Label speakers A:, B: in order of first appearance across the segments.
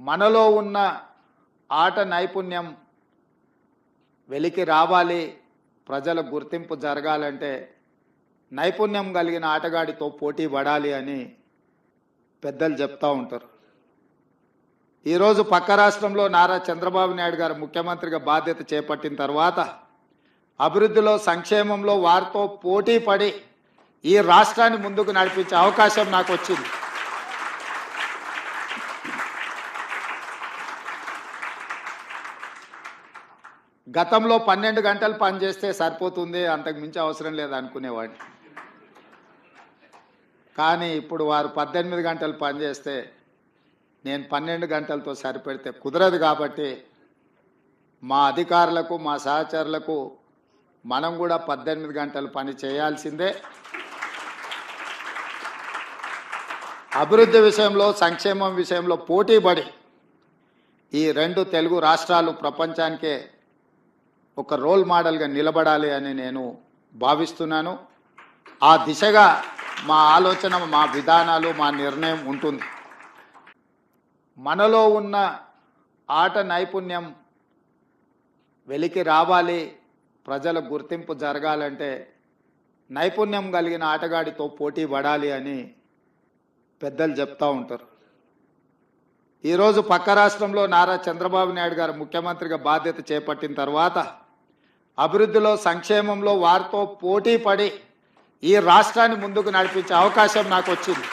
A: మనలో ఉన్న ఆట నైపుణ్యం వెలికి రావాలి, ప్రజల గుర్తింపు జరగాలంటే నైపుణ్యం కలిగిన ఆటగాడితో పోటీ పడాలి అని పెద్దలు చెప్తా ఉంటారు. ఈరోజు పక్క రాష్ట్రంలో నారా చంద్రబాబు నాయుడు గారు ముఖ్యమంత్రిగా బాధ్యత చేపట్టిన తర్వాత అభివృద్ధిలో, సంక్షేమంలో వారితో పోటీ పడి ఈ రాష్ట్రాన్ని ముందుకు నడిపించే అవకాశం నాకు వచ్చింది. గతంలో 12 గంటలు పనిచేస్తే సరిపోతుంది, అంతకు మించి అవసరం లేదు అనుకునేవాడిని. కానీ ఇప్పుడు వారు 18 గంటలు పనిచేస్తే నేను 12 గంటలతో సరిపెడితే కుదరదు. కాబట్టి మా అధికారులకు, మా సహచరులకు మనం కూడా 18 గంటలు పని చేయాల్సిందే. అభివృద్ధి విషయంలో, సంక్షేమం విషయంలో పోటీపడి ఈ 2 తెలుగు రాష్ట్రాలు ప్రపంచానికే ఒక రోల్ మోడల్గా నిలబడాలి అని నేను భావిస్తున్నాను. ఆ దిశగా మా ఆలోచన, మా విధానాలు, మా నిర్ణయం ఉంటుంది. మనలో ఉన్న ఆట నైపుణ్యం వెలికి రావాలి, ప్రజల గుర్తింపు జరగాలంటే నైపుణ్యం కలిగిన ఆటగాడితో పోటీ పడాలి అని పెద్దలు చెప్తా ఉంటారు. ఈరోజు పక్క రాష్ట్రంలో నారా చంద్రబాబు నాయుడు గారు ముఖ్యమంత్రిగా బాధ్యత చేపట్టిన తర్వాత అభివృద్ధిలో, సంక్షేమంలో వారితో పోటీ పడి ఈ రాష్ట్రాన్ని ముందుకు నడిపించే అవకాశం నాకు వచ్చింది.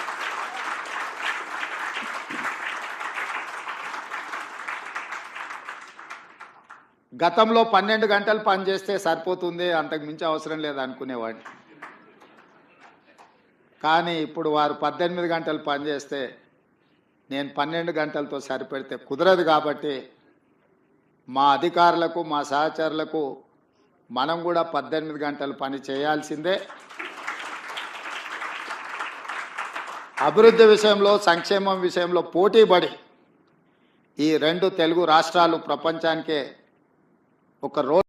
A: గతంలో 12 గంటలు పనిచేస్తే సరిపోతుంది, అంతకు మించి అవసరం లేదు అనుకునేవాడిని. కానీ ఇప్పుడు వారు 18 గంటలు పనిచేస్తే నేను 12 గంటలతో సరిపెడితే కుదరదు. కాబట్టి మా అధికారులకు, మా సహచరులకు మనం కూడా 18 గంటలు పని చేయాల్సిందే. అభివృద్ధి విషయంలో, సంక్షేమం విషయంలో పోటీపడి ఈ 2 తెలుగు రాష్ట్రాలు ప్రపంచానికే ఒక రోల్